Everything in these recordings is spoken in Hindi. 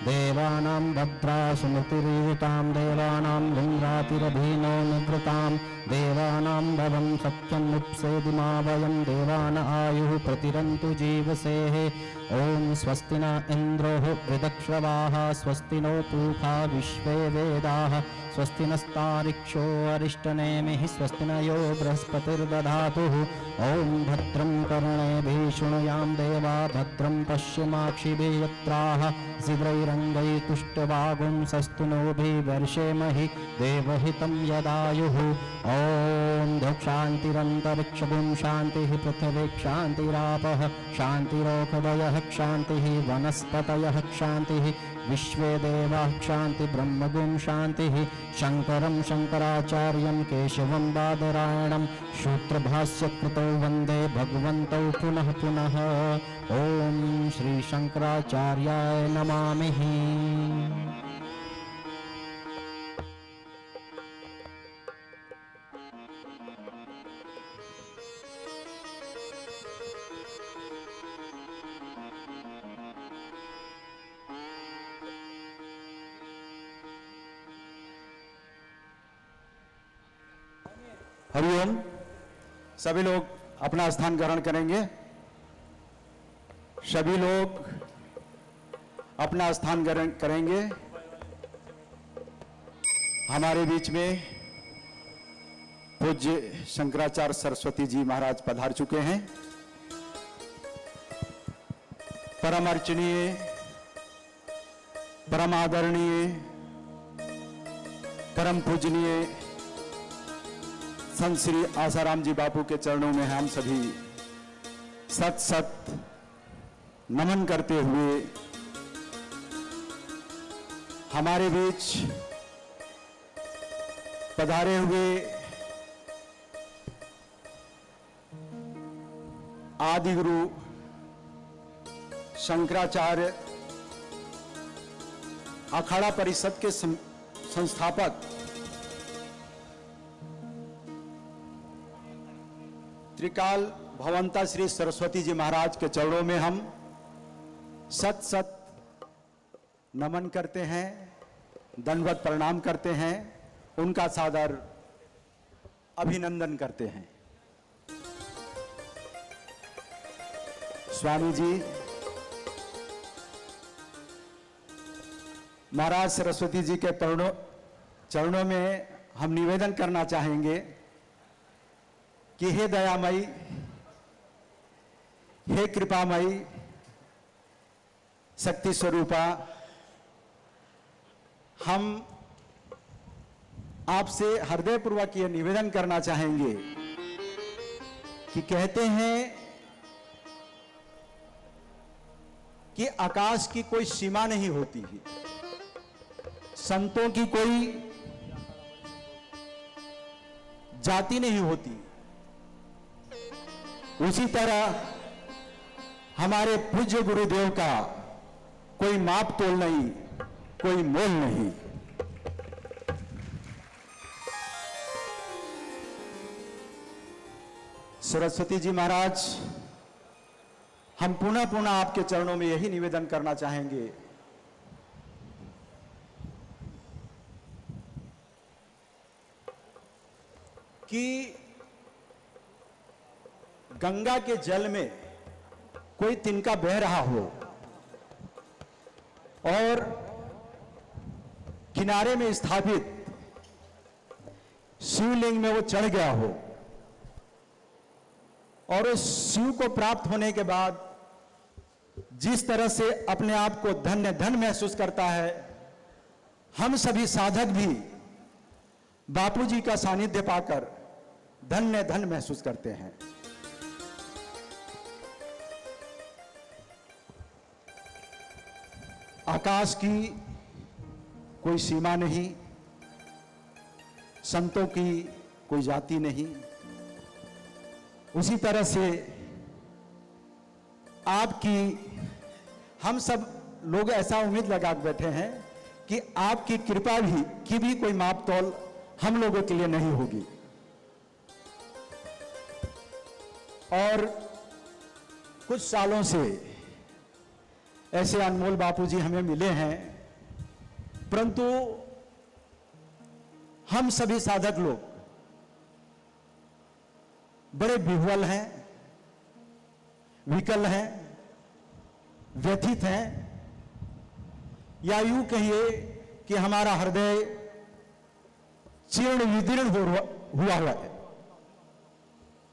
देवानां भद्रा सुमतिर्युतां देवानां लिङ्गातिरभिनो निवृतां देवानां भवं सत्यं मुप्सेदिमा वयं देवान आयुः प्रतिरन्तु जीवसेः। ॐ स्वस्ति न इन्द्रो वृदक्षवाः स्वस्ति नो पूषा विश्वे वेदाः स्वस्ति नस्तारिक्षो अरिष्टनेमिः स्वस्ति न यो बृहस्पतिर्दधातु। ॐ भद्रं कर्णेभिः शृणुयां देवा भद्रं पश्यमाक्षिभिः यत्राः शिवैरङ्गैतुष्टवागुंसस्तु नोभिः वर्षेमहि देवहितं यदायुः। ॐ शान्तिरन्तरिक्षभुं शान्तिः पृथिवी शान्तिरापः शान्तिरोषधयः शान्तिः वनस्पतयः शान्तिः विश्वे देवाः शान्ति ब्रह्मगुं शान्तिः। शङ्करं शङ्कराचार्यं केशवं बादरायणं सूत्रभाष्यकृतौ वन्दे भगवन्तौ पुनः पुनः। ॐ श्री शङ्कराचार्याय नमामिः। हरिओम। सभी लोग अपना स्थान ग्रहण करेंगे। सभी लोग अपना स्थान ग्रहण करेंगे। हमारे बीच में पूज्य शंकराचार्य सरस्वती जी महाराज पधार चुके हैं। परम अर्चनीय परम आदरणीय परम पूजनीय संत श्री आसाराम जी बापू के चरणों में हम सभी सत सत नमन करते हुए हमारे बीच पधारे हुए आदि गुरु शंकराचार्य अखाड़ा परिषद के संस्थापक त्रिकाल भवंता श्री सरस्वती जी महाराज के चरणों में हम सत सत नमन करते हैं, दंडवत प्रणाम करते हैं, उनका सादर अभिनंदन करते हैं। स्वामी जी महाराज सरस्वती जी के चरणों में हम निवेदन करना चाहेंगे कि हे दयामयी, हे कृपामयी, शक्ति स्वरूपा, हम आपसे हृदयपूर्वक यह निवेदन करना चाहेंगे कि कहते हैं कि आकाश की कोई सीमा नहीं होती है, संतों की कोई जाति नहीं होती। उसी तरह हमारे पूज्य गुरुदेव का कोई माप तोल नहीं, कोई मोल नहीं। सरस्वती जी महाराज, हम पुनः पुनः आपके चरणों में यही निवेदन करना चाहेंगे कि गंगा के जल में कोई तिनका बह रहा हो और किनारे में स्थापित शिवलिंग में वो चढ़ गया हो और उस शिव को प्राप्त होने के बाद जिस तरह से अपने आप को धन्य धन्य महसूस करता है, हम सभी साधक भी बापूजी का सानिध्य पाकर धन्य धन्य महसूस करते हैं। आकाश की कोई सीमा नहीं, संतों की कोई जाति नहीं। उसी तरह से आपकी, हम सब लोग ऐसा उम्मीद लगा बैठे हैं कि आपकी कृपा की भी कोई माप तोल हम लोगों के लिए नहीं होगी। और कुछ सालों से ऐसे अनमोल बापूजी हमें मिले हैं परंतु हम सभी साधक लोग बड़े विह्वल हैं, विकल हैं, व्यथित हैं, या यूं कहिए कि हमारा हृदय जीर्ण विदीर्ण हुआ है।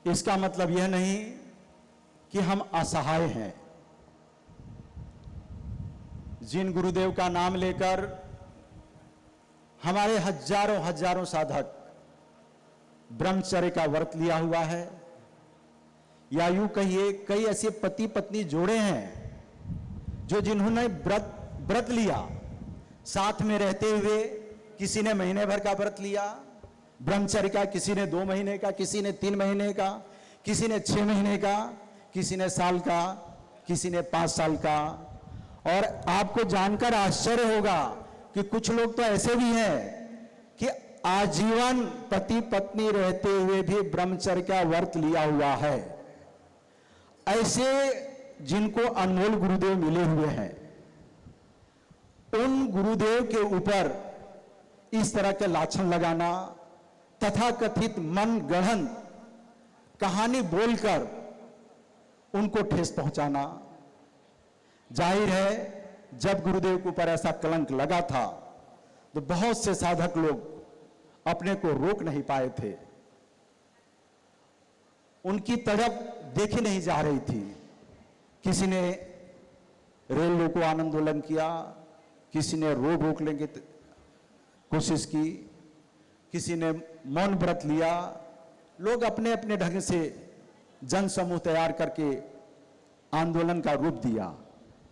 इसका मतलब यह नहीं कि हम असहाय हैं। जिन गुरुदेव का नाम लेकर हमारे हजारों हजारों साधक ब्रह्मचर्य का व्रत लिया हुआ है, या यूं कहिए कई ऐसे पति पत्नी जोड़े हैं जो जिन्होंने व्रत लिया, साथ में रहते हुए किसी ने महीने भर का व्रत लिया ब्रह्मचर्य का, किसी ने 2 महीने का, किसी ने 3 महीने का, किसी ने 6 महीने का, किसी ने साल का, किसी ने 5 साल का। और आपको जानकर आश्चर्य होगा कि कुछ लोग तो ऐसे भी हैं कि आजीवन पति पत्नी रहते हुए भी ब्रह्मचर्य का व्रत लिया हुआ है। ऐसे जिनको अनमोल गुरुदेव मिले हुए हैं, उन गुरुदेव के ऊपर इस तरह के लाछन लगाना, तथा कथित मन गढ़ंत कहानी बोलकर उनको ठेस पहुंचाना, जाहिर है जब गुरुदेव के ऊपर ऐसा कलंक लगा था तो बहुत से साधक लोग अपने को रोक नहीं पाए थे। उनकी तरफ देखी नहीं जा रही थी। किसी ने रेल रोको आंदोलन किया, किसी ने रोड रोक लेंगे कोशिश की, किसी ने मौन व्रत लिया। लोग अपने अपने ढंग से जन समूह तैयार करके आंदोलन का रूप दिया।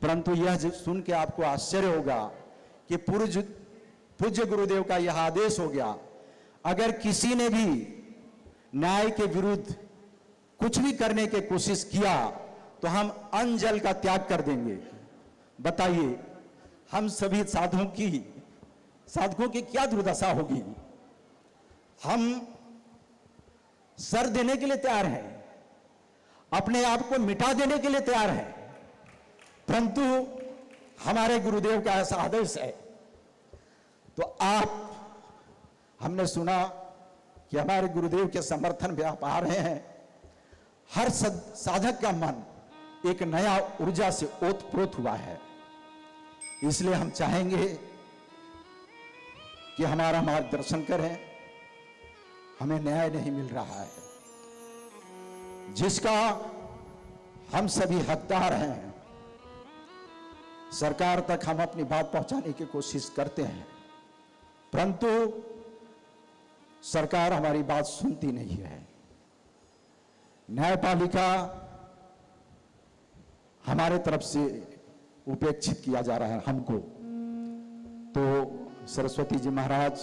परंतु यह सुन के आपको आश्चर्य होगा कि पूज्य गुरुदेव का यह आदेश हो गया, अगर किसी ने भी न्याय के विरुद्ध कुछ भी करने की कोशिश किया तो हम अन्न जल का त्याग कर देंगे। बताइए हम सभी साधकों की क्या दुर्दशा होगी। हम सर देने के लिए तैयार हैं, अपने आप को मिटा देने के लिए तैयार हैं, परंतु हमारे गुरुदेव का ऐसा आदेश है। तो हमने सुना कि हमारे गुरुदेव के समर्थन में आप आ रहे हैं। हर साधक का मन एक नया ऊर्जा से ओतप्रोत हुआ है। इसलिए हम चाहेंगे कि हमारा मार्गदर्शन करें। हमें न्याय नहीं मिल रहा है, जिसका हम सभी हकदार हैं। सरकार तक हम अपनी बात पहुंचाने की कोशिश करते हैं, परंतु सरकार हमारी बात सुनती नहीं है। न्यायपालिका हमारे तरफ से उपेक्षित किया जा रहा है हमको। तो सरस्वती जी महाराज,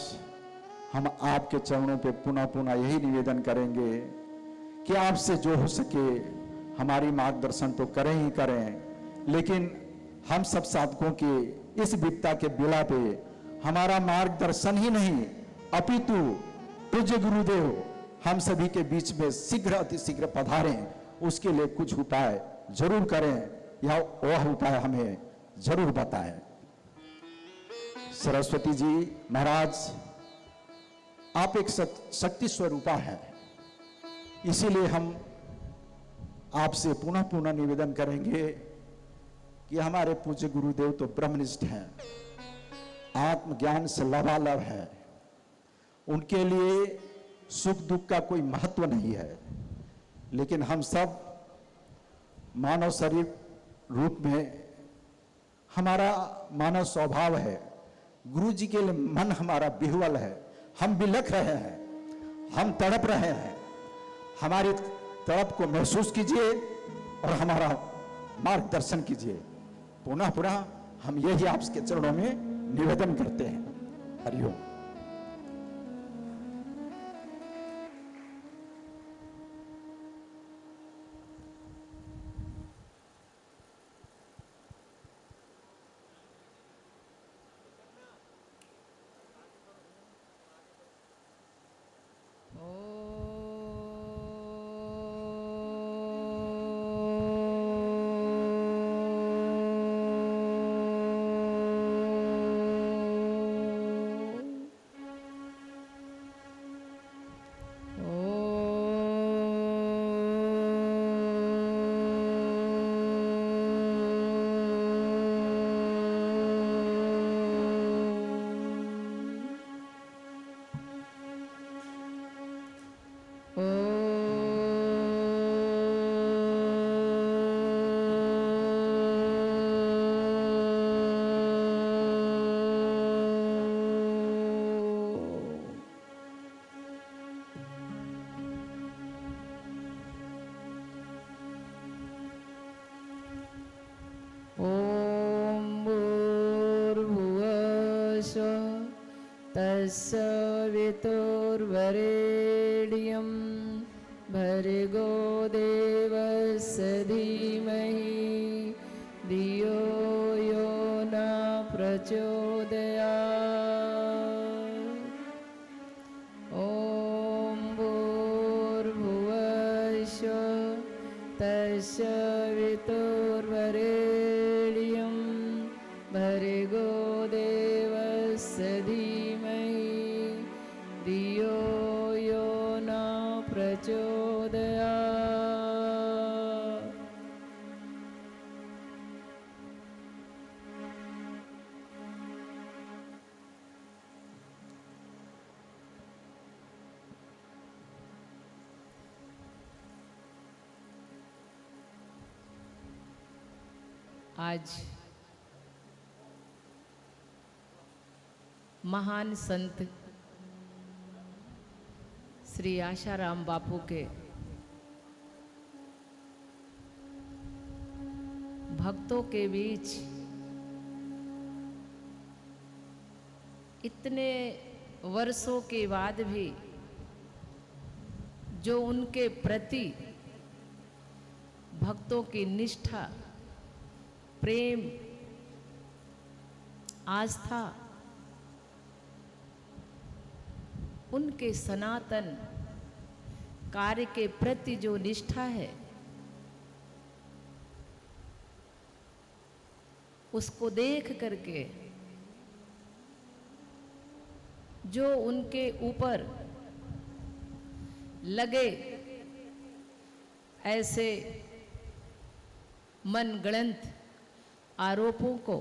हम आपके चरणों पे पुनः पुनः यही निवेदन करेंगे कि आपसे जो हो सके हमारी मार्गदर्शन तो करें ही करें, लेकिन हम सब साधकों के इस विपदा के बेला पे हमारा मार्गदर्शन ही नहीं अपितु पूज्य गुरुदेव हम सभी के बीच में शीघ्र अतिशीघ्र पधारें, उसके लिए कुछ उपाय जरूर करें, या वह उपाय हमें जरूर बताएं। सरस्वती जी महाराज, आप एक शक्ति स्वरूपा है, इसीलिए हम आपसे पुनः पुनः निवेदन करेंगे कि हमारे पूज्य गुरुदेव तो ब्रह्मनिष्ठ हैं, आत्मज्ञान से लबालब है, उनके लिए सुख दुख का कोई महत्व नहीं है। लेकिन हम सब मानव शरीर रूप में हमारा मानव स्वभाव है, गुरु जी के लिए मन हमारा विह्वल है, हम बिलख रहे हैं, हम तड़प रहे हैं। हमारी तड़प को महसूस कीजिए और हमारा मार्गदर्शन कीजिए। पुनः पुनः हम यही आपके चरणों में निवेदन करते हैं। हरिओम। तस्य वितुर्वरेण्यं भर्गो देवस्य धीमहि धियो यो न प्रचोदयात्। ॐ भूर्भुवस्सुः तस्य वितुर्वरेण्यं भर्गो देवस्य धीमहि धियो यो न प्रचोदयात्। आज महान संत श्री आशाराम बापू के भक्तों के बीच इतने वर्षों के बाद भी जो उनके प्रति भक्तों की निष्ठा, प्रेम, आस्था, उनके सनातन कार्य के प्रति जो निष्ठा है, उसको देख करके जो उनके ऊपर लगे ऐसे मनगढ़ंत आरोपों को,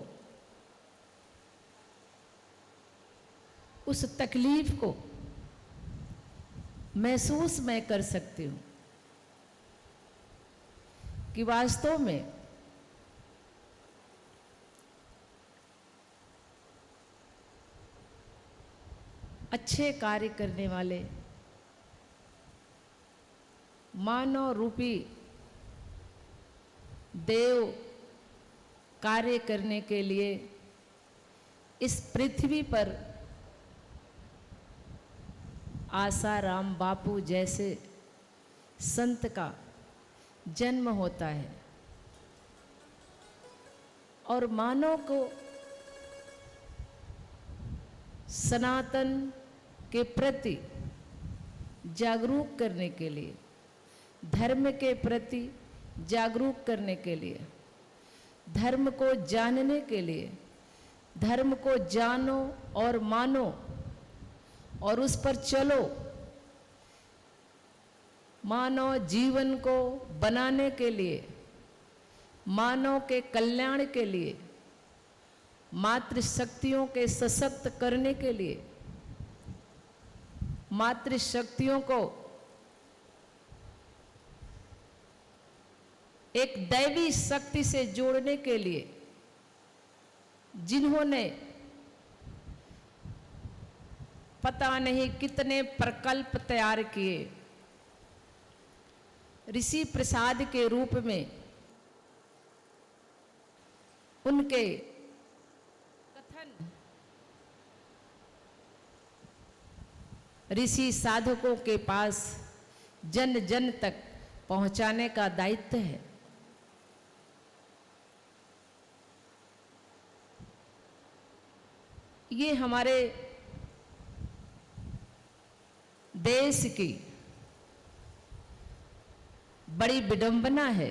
उस तकलीफ को महसूस मैं कर सकती हूँ कि वास्तव में अच्छे कार्य करने वाले मानव रूपी देव कार्य करने के लिए इस पृथ्वी पर आसाराम बापू जैसे संत का जन्म होता है और मानव को सनातन के प्रति जागरूक करने के लिए, धर्म के प्रति जागरूक करने के लिए, धर्म को जानने के लिए, धर्म को जानो और मानो और उस पर चलो, मानव जीवन को बनाने के लिए, मानव के कल्याण के लिए, मातृशक्तियों के सशक्त करने के लिए, मातृशक्तियों को एक दैवी शक्ति से जोड़ने के लिए जिन्होंने पता नहीं कितने प्रकल्प तैयार किए, ऋषि प्रसाद के रूप में उनके कथन ऋषि साधकों के पास जन जन तक पहुंचाने का दायित्व है। ये हमारे देश की बड़ी विडंबना है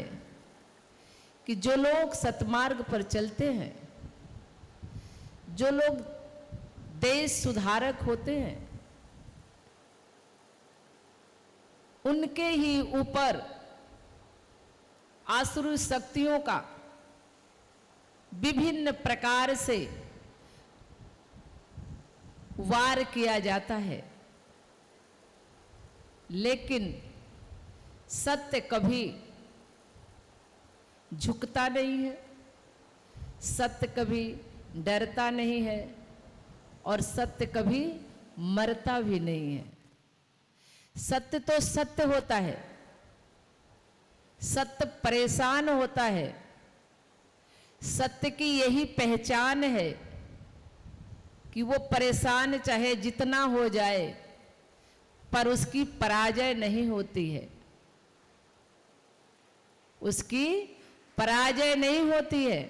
कि जो लोग सतमार्ग पर चलते हैं, जो लोग देश सुधारक होते हैं, उनके ही ऊपर आसुरी शक्तियों का विभिन्न प्रकार से वार किया जाता है, लेकिन सत्य कभी झुकता नहीं है, सत्य कभी डरता नहीं है और सत्य कभी मरता भी नहीं है। सत्य तो सत्य होता है, सत्य परेशान होता है, सत्य की यही पहचान है कि वो परेशान चाहे जितना हो जाए पर उसकी पराजय नहीं होती है, उसकी पराजय नहीं होती है।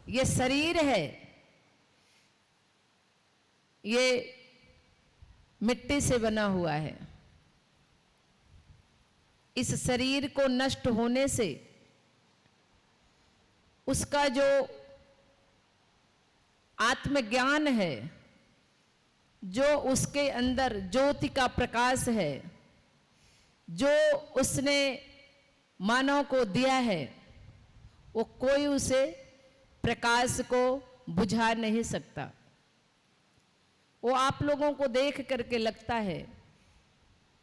ये शरीर है, ये मिट्टी से बना हुआ है। इस शरीर को नष्ट होने से उसका जो आत्मज्ञान है, जो उसके अंदर ज्योति का प्रकाश है, जो उसने मानव को दिया है, वो कोई उसे प्रकाश को बुझा नहीं सकता। वो आप लोगों को देख करके लगता है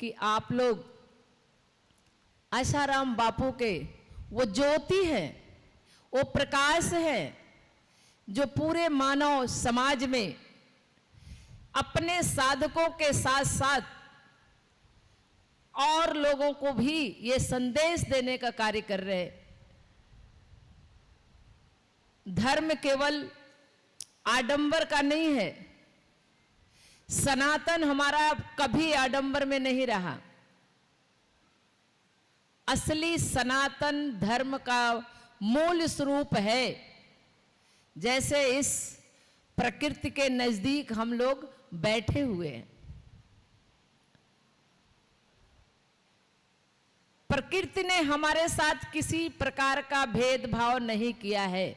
कि आप लोग आसाराम बापू के वो ज्योति हैं, वो प्रकाश है, जो पूरे मानव समाज में अपने साधकों के साथ साथ और लोगों को भी ये संदेश देने का कार्य कर रहे हैं। धर्म केवल आडंबर का नहीं है। सनातन हमारा कभी आडंबर में नहीं रहा। असली सनातन धर्म का मूल स्वरूप है। जैसे इस प्रकृति के नजदीक हम लोग बैठे हुए हैं, प्रकृति ने हमारे साथ किसी प्रकार का भेदभाव नहीं किया है।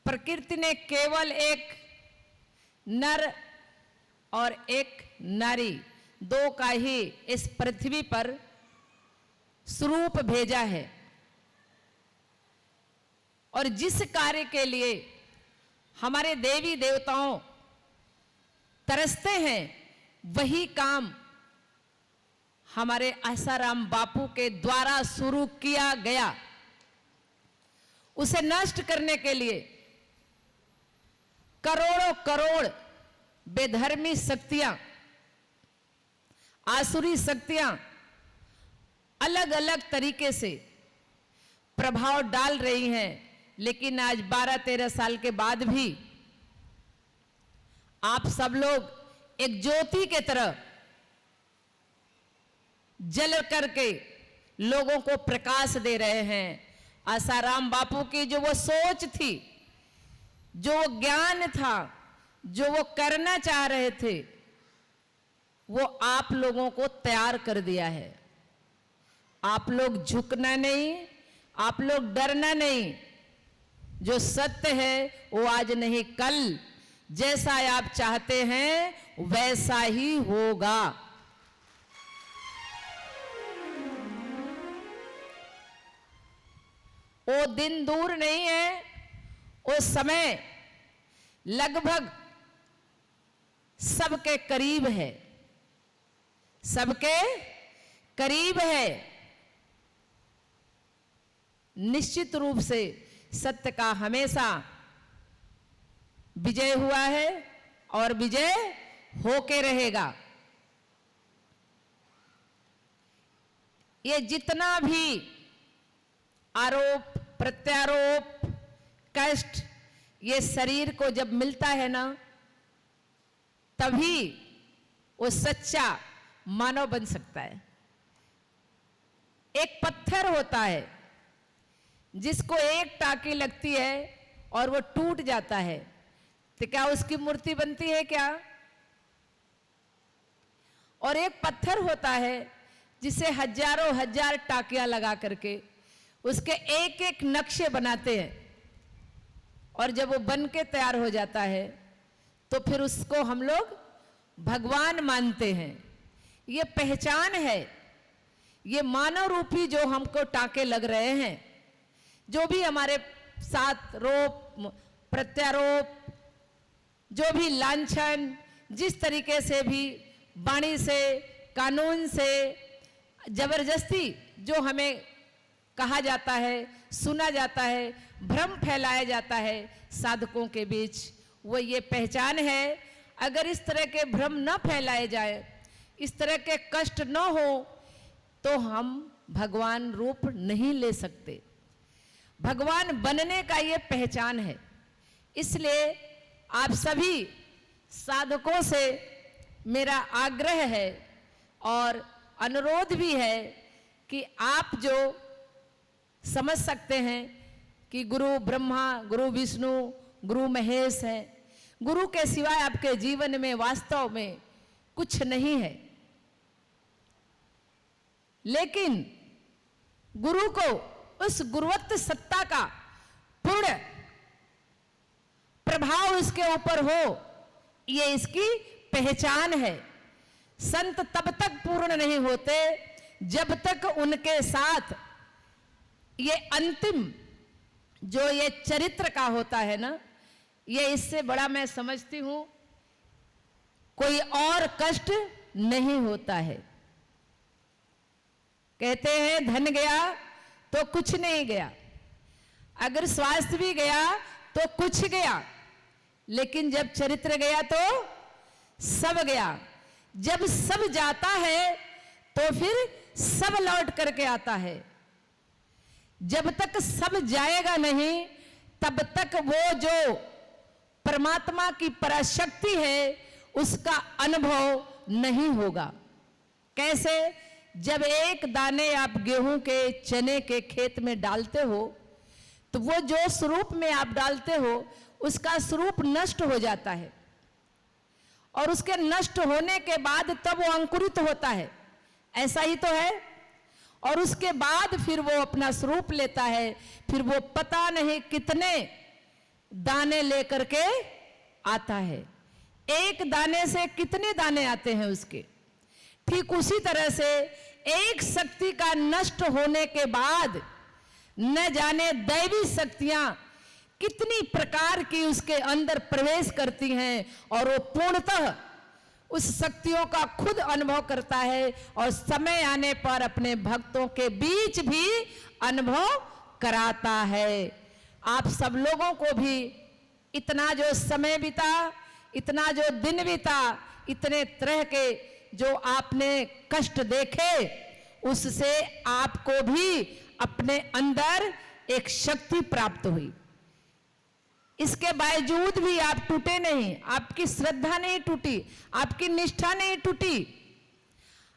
प्रकृति ने केवल एक नर और एक नारी, दो का ही इस पृथ्वी पर स्वरूप भेजा है, और जिस कार्य के लिए हमारे देवी देवताओं तरसते हैं, वही काम हमारे आसाराम बापू के द्वारा शुरू किया गया। उसे नष्ट करने के लिए करोड़ों करोड़ बेधर्मी शक्तियां, आसुरी शक्तियां अलग अलग तरीके से प्रभाव डाल रही हैं। लेकिन आज 12-13 साल के बाद भी आप सब लोग एक ज्योति के तरह जल करके लोगों को प्रकाश दे रहे हैं। आसाराम बापू की जो वो सोच थी, जो वो ज्ञान था, जो वो करना चाह रहे थे, वो आप लोगों को तैयार कर दिया है। आप लोग झुकना नहीं, आप लोग डरना नहीं। जो सत्य है वो आज नहीं कल, जैसा आप चाहते हैं वैसा ही होगा। वो दिन दूर नहीं है, वो समय लगभग सबके करीब है, सबके करीब है। निश्चित रूप से सत्य का हमेशा विजय हुआ है और विजय होके रहेगा। ये जितना भी आरोप प्रत्यारोप कष्ट ये शरीर को जब मिलता है ना, तभी वो सच्चा मानव बन सकता है। एक पत्थर होता है जिसको एक टाकी लगती है और वो टूट जाता है, तो क्या उसकी मूर्ति बनती है क्या? और एक पत्थर होता है जिसे हजारों हजार टाकियां लगा करके उसके एक एक नक्शे बनाते हैं, और जब वो बन के तैयार हो जाता है तो फिर उसको हम लोग भगवान मानते हैं। ये पहचान है, ये मानव रूपी जो हमको टाके लग रहे हैं, जो भी हमारे साथ रोप प्रत्यारोप, जो भी लांछन, जिस तरीके से भी वाणी से कानून से जबरदस्ती जो हमें कहा जाता है, सुना जाता है, भ्रम फैलाया जाता है साधकों के बीच, वो ये पहचान है। अगर इस तरह के भ्रम न फैलाए जाए, इस तरह के कष्ट न हो, तो हम भगवान रूप नहीं ले सकते। भगवान बनने का ये पहचान है। इसलिए आप सभी साधकों से मेरा आग्रह है और अनुरोध भी है कि आप जो समझ सकते हैं कि गुरु ब्रह्मा, गुरु विष्णु, गुरु महेश है, गुरु के सिवाय आपके जीवन में वास्तव में कुछ नहीं है, लेकिन गुरु को उस गुरुवत्त सत्ता का पूर्ण प्रभाव इसके ऊपर हो, ये इसकी पहचान है। संत तब तक पूर्ण नहीं होते जब तक उनके साथ ये अंतिम जो ये चरित्र का होता है ना, ये इससे बड़ा मैं समझती हूं कोई और कष्ट नहीं होता है। कहते हैं धन गया तो कुछ नहीं गया, अगर स्वास्थ्य भी गया तो कुछ गया, लेकिन जब चरित्र गया तो सब गया। जब सब जाता है तो फिर सब लौट करके आता है। जब तक सब जाएगा नहीं तब तक वो जो परमात्मा की पराशक्ति है उसका अनुभव नहीं होगा। कैसे? जब एक दाने आप गेहूं के, चने के खेत में डालते हो तो वो जो स्वरूप में आप डालते हो उसका स्वरूप नष्ट हो जाता है, और उसके नष्ट होने के बाद तब वो अंकुरित होता है, ऐसा ही तो है। और उसके बाद फिर वो अपना स्वरूप लेता है, फिर वो पता नहीं कितने दाने लेकर के आता है। एक दाने से कितने दाने आते हैं उसके। ठीक उसी तरह से एक शक्ति का नष्ट होने के बाद न जाने दैवी शक्तियां कितनी प्रकार की उसके अंदर प्रवेश करती हैं, और वो पूर्णतः उस शक्तियों का खुद अनुभव करता है, और समय आने पर अपने भक्तों के बीच भी अनुभव कराता है। आप सब लोगों को भी इतना जो समय बीता, इतना जो दिन बीता, इतने तरह के जो आपने कष्ट देखे, उससे आपको भी अपने अंदर एक शक्ति प्राप्त हुई। इसके बावजूद भी आप टूटे नहीं, आपकी श्रद्धा नहीं टूटी, आपकी निष्ठा नहीं टूटी,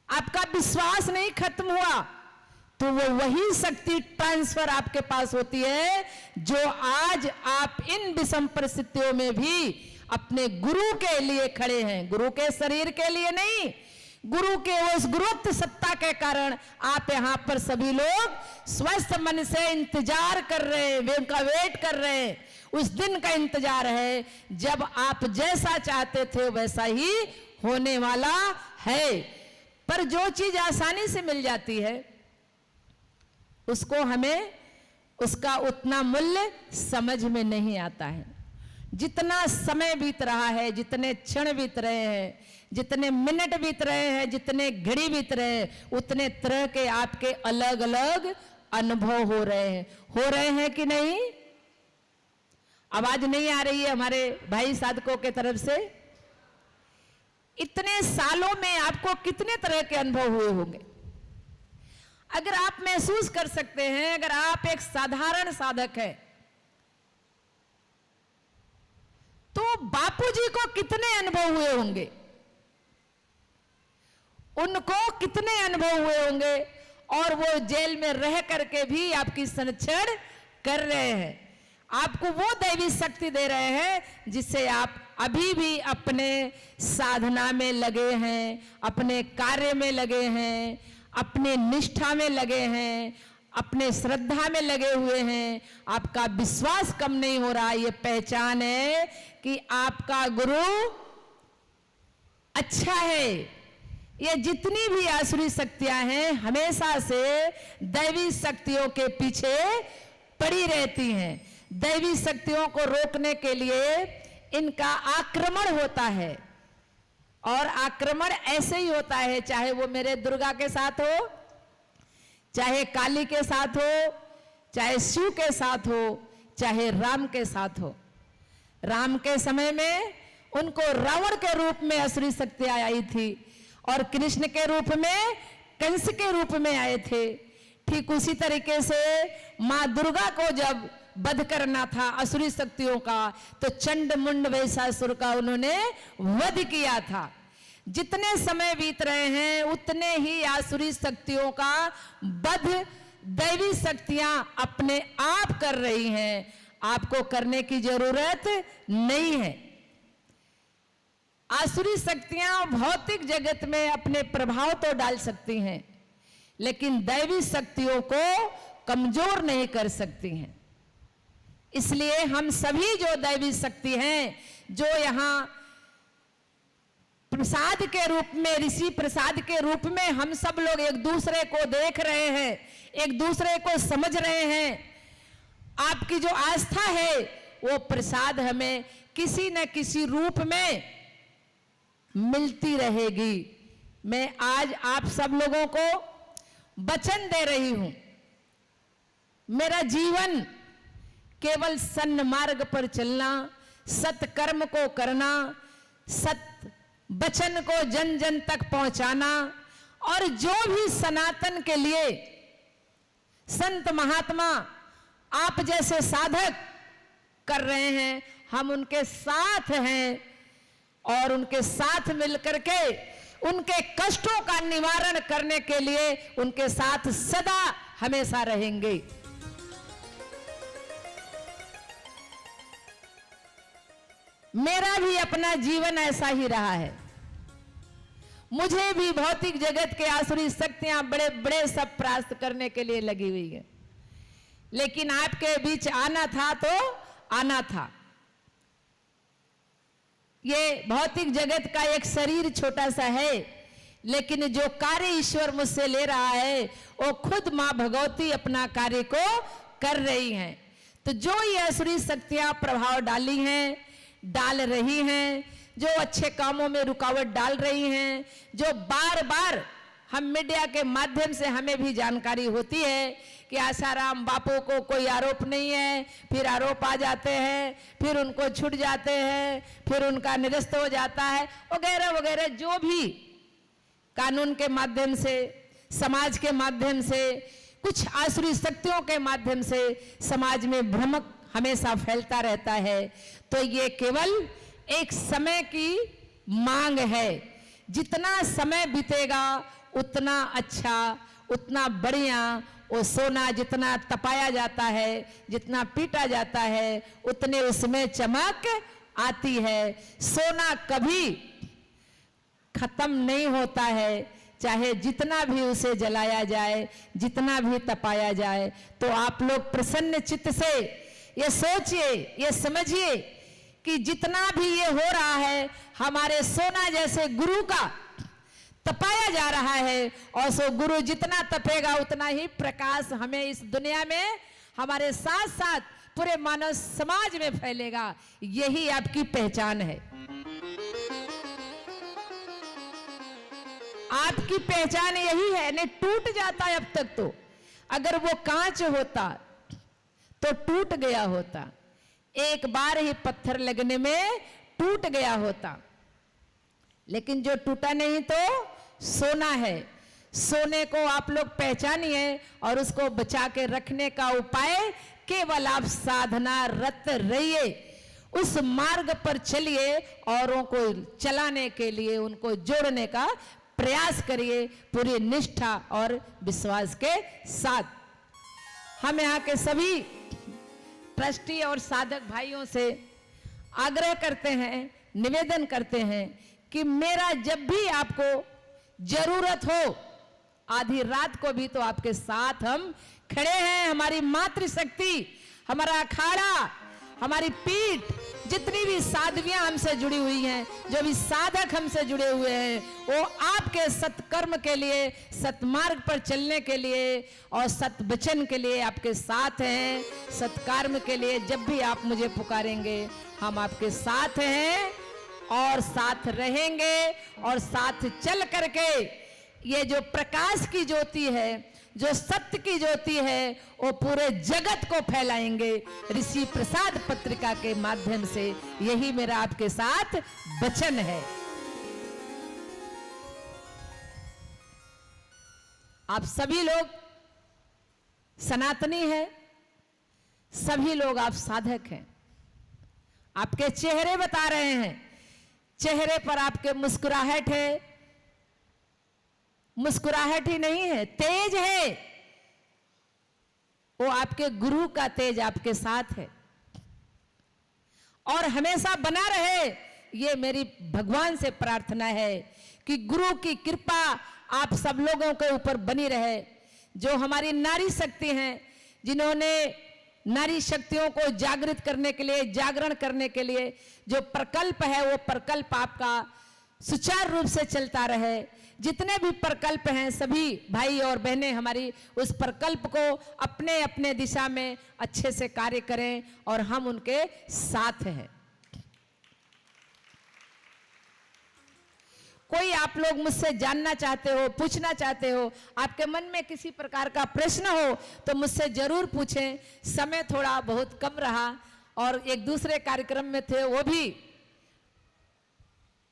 आपका विश्वास नहीं खत्म हुआ, तो वो वही शक्ति ट्रांसफर आपके पास होती है जो आज आप इन विषम परिस्थितियों में भी अपने गुरु के लिए खड़े हैं। गुरु के शरीर के लिए नहीं, गुरु के उस गुरुत्व सत्ता के कारण आप यहाँ पर सभी लोग स्वस्थ मन से इंतजार कर रहे हैं, उनका वेट कर रहे हैं। उस दिन का इंतजार है जब आप जैसा चाहते थे वैसा ही होने वाला है। पर जो चीज आसानी से मिल जाती है उसको हमें उसका उतना मूल्य समझ में नहीं आता है। जितना समय बीत रहा है, जितने क्षण बीत रहे हैं, जितने मिनट बीत रहे हैं, जितने घड़ी बीत रहे हैं, उतने तरह के आपके अलग अलग अनुभव हो रहे हैं कि नहीं? आवाज नहीं आ रही है हमारे भाई साधकों के तरफ से? इतने सालों में आपको कितने तरह के अनुभव हुए होंगे। अगर आप महसूस कर सकते हैं, अगर आप एक साधारण साधक हैं, तो बापूजी को कितने अनुभव हुए होंगे, उनको कितने अनुभव हुए होंगे, और वो जेल में रह करके भी आपकी संरक्षण कर रहे हैं, आपको वो दैवी शक्ति दे रहे हैं जिससे आप अभी भी अपने साधना में लगे हैं, अपने कार्य में लगे हैं, अपने निष्ठा में लगे हैं, अपने श्रद्धा में लगे हुए हैं। आपका विश्वास कम नहीं हो रहा। ये पहचान है कि आपका गुरु अच्छा है। ये जितनी भी आसुरी शक्तियां हैं हमेशा से दैवी शक्तियों के पीछे पड़ी रहती हैं। दैवी शक्तियों को रोकने के लिए इनका आक्रमण होता है, और आक्रमण ऐसे ही होता है, चाहे वो मेरे दुर्गा के साथ हो, चाहे काली के साथ हो, चाहे शिव के साथ हो, चाहे राम के साथ हो। राम के समय में उनको रावण के रूप में असुरी शक्तियां आई थी, और कृष्ण के रूप में कंस के रूप में आए थे। ठीक उसी तरीके से मां दुर्गा को जब वध करना था असुरी शक्तियों का, तो चंड मुंड वैसासुर का उन्होंने वध किया था। जितने समय बीत रहे हैं उतने ही आसुरी शक्तियों का वध दैवी शक्तियां अपने आप कर रही हैं, आपको करने की जरूरत नहीं है। आसुरी शक्तियां भौतिक जगत में अपने प्रभाव तो डाल सकती हैं, लेकिन दैवी शक्तियों को कमजोर नहीं कर सकती हैं। इसलिए हम सभी जो दैवी शक्ति हैं, जो यहाँ प्रसाद के रूप में, ऋषि प्रसाद के रूप में हम सब लोग एक दूसरे को देख रहे हैं, एक दूसरे को समझ रहे हैं, आपकी जो आस्था है वो प्रसाद हमें किसी न किसी रूप में मिलती रहेगी। मैं आज आप सब लोगों को वचन दे रही हूं, मेरा जीवन केवल सन्मार्ग पर चलना, सत्कर्म को करना, सत वचन को जन जन तक पहुंचाना, और जो भी सनातन के लिए संत महात्मा आप जैसे साधक कर रहे हैं, हम उनके साथ हैं और उनके साथ मिलकर के उनके कष्टों का निवारण करने के लिए उनके साथ सदा हमेशा रहेंगे। मेरा भी अपना जीवन ऐसा ही रहा है। मुझे भी भौतिक जगत के आसुरी शक्तियां बड़े बड़े सब परास्त करने के लिए लगी हुई है, लेकिन आपके बीच आना था तो आना था। ये भौतिक जगत का एक शरीर छोटा सा है, लेकिन जो कार्य ईश्वर मुझसे ले रहा है वो खुद मां भगवती अपना कार्य को कर रही हैं। तो जो ये आसुरी शक्तियां प्रभाव डाली हैं, डाल रही हैं, जो अच्छे कामों में रुकावट डाल रही हैं, जो बार बार हम मीडिया के माध्यम से हमें भी जानकारी होती है कि आसाराम बापू को कोई आरोप नहीं है, फिर आरोप आ जाते हैं, फिर उनको छूट जाते हैं, फिर उनका निरस्त हो जाता है, वगैरह वगैरह, जो भी कानून के माध्यम से, समाज के माध्यम से, कुछ आसुरी शक्तियों के माध्यम से समाज में भ्रम हमेशा फैलता रहता है। तो ये केवल एक समय की मांग है। जितना समय बीतेगा उतना अच्छा, उतना बढ़िया। वो सोना जितना तपाया जाता है, जितना पीटा जाता है, उतने उसमें चमक आती है। सोना कभी खत्म नहीं होता है, चाहे जितना भी उसे जलाया जाए, जितना भी तपाया जाए। तो आप लोग प्रसन्न चित्त से ये सोचिए, ये समझिए कि जितना भी ये हो रहा है हमारे सोना जैसे गुरु का तपाया जा रहा है, और सो गुरु जितना तपेगा उतना ही प्रकाश हमें इस दुनिया में हमारे साथ साथ पूरे मानव समाज में फैलेगा। यही आपकी पहचान है। आपकी पहचान यही है। नहीं टूट जाता है अब तक तो, अगर वो कांच होता तो टूट गया होता, एक बार ही पत्थर लगने में टूट गया होता, लेकिन जो टूटा नहीं तो सोना है। सोने को आप लोग पहचानिए और उसको बचा के रखने का उपाय केवल आप साधना रत रहिए, उस मार्ग पर चलिए, औरों को चलाने के लिए उनको जोड़ने का प्रयास करिए पूरी निष्ठा और विश्वास के साथ। हम यहाँ के सभी ट्रस्टी और साधक भाइयों से आग्रह करते हैं, निवेदन करते हैं कि मेरा जब भी आपको जरूरत हो, आधी रात को भी तो आपके साथ हम खड़े हैं। हमारी मातृशक्ति, हमारा अखाड़ा, हमारी पीठ, जितनी भी साधवियां हमसे जुड़ी हुई हैं, जो भी साधक हमसे जुड़े हुए हैं, वो आपके सत्कर्म के लिए, सत्मार्ग पर चलने के लिए और सत्वचन के लिए आपके साथ हैं। सत्कर्म के लिए जब भी आप मुझे पुकारेंगे हम आपके साथ हैं और साथ रहेंगे, और साथ चल करके ये जो प्रकाश की ज्योति है, जो सत्य की ज्योति है, वो पूरे जगत को फैलाएंगे ऋषि प्रसाद पत्रिका के माध्यम से। यही मेरा आपके साथ वचन है। आप सभी लोग सनातनी हैं, सभी लोग आप साधक हैं। आपके चेहरे बता रहे हैं, चेहरे पर आपके मुस्कुराहट है, मुस्कुराहट ही नहीं है, तेज है। वो आपके गुरु का तेज आपके साथ है और हमेशा बना रहे। ये मेरी भगवान से प्रार्थना है कि गुरु की कृपा आप सब लोगों के ऊपर बनी रहे। जो हमारी नारी शक्ति हैं, जिन्होंने नारी शक्तियों को जागृत करने के लिए, जागरण करने के लिए जो प्रकल्प है, वो प्रकल्प आपका सुचारू रूप से चलता रहे। जितने भी प्रकल्प हैं, सभी भाई और बहनें हमारी उस प्रकल्प को अपने अपने दिशा में अच्छे से कार्य करें और हम उनके साथ हैं। कोई आप लोग मुझसे जानना चाहते हो, पूछना चाहते हो, आपके मन में किसी प्रकार का प्रश्न हो तो मुझसे जरूर पूछें। समय थोड़ा बहुत कम रहा और एक दूसरे कार्यक्रम में थे, वो भी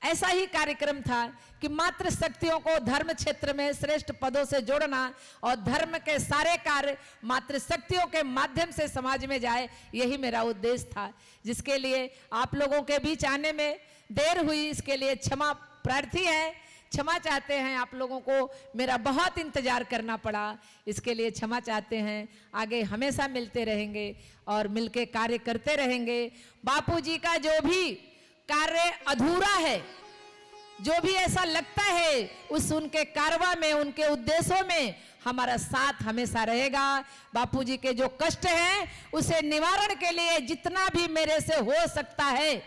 ऐसा ही कार्यक्रम था कि मातृ शक्तियों को धर्म क्षेत्र में श्रेष्ठ पदों से जोड़ना और धर्म के सारे कार्य मातृ शक्तियों के माध्यम से समाज में जाए, यही मेरा उद्देश्य था। जिसके लिए आप लोगों के बीच आने में देर हुई, इसके लिए क्षमा प्रार्थी है, क्षमा चाहते हैं। आप लोगों को मेरा बहुत इंतजार करना पड़ा, इसके लिए क्षमा चाहते हैं। आगे हमेशा मिलते रहेंगे और मिलके कार्य करते रहेंगे। बापूजी का जो भी कार्य अधूरा है, जो भी ऐसा लगता है, उस उनके कारवा में, उनके उद्देश्यों में हमारा साथ हमेशा रहेगा। बापूजी के जो कष्ट हैं, उसे निवारण के लिए जितना भी मेरे से हो सकता है,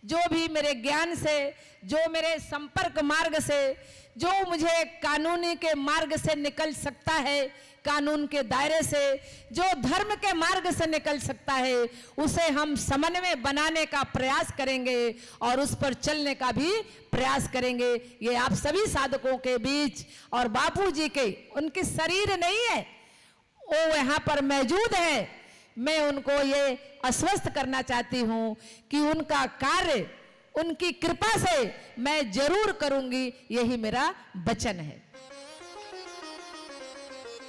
जो भी मेरे ज्ञान से, जो मेरे संपर्क मार्ग से, जो मुझे कानूनी के मार्ग से निकल सकता है, कानून के दायरे से, जो धर्म के मार्ग से निकल सकता है, उसे हम समन्वय बनाने का प्रयास करेंगे और उस पर चलने का भी प्रयास करेंगे। ये आप सभी साधकों के बीच और बापूजी के, उनके शरीर नहीं है, वो यहाँ पर मौजूद है। मैं उनको ये आश्वस्त करना चाहती हूँ कि उनका कार्य उनकी कृपा से मैं जरूर करूंगी, यही मेरा वचन है।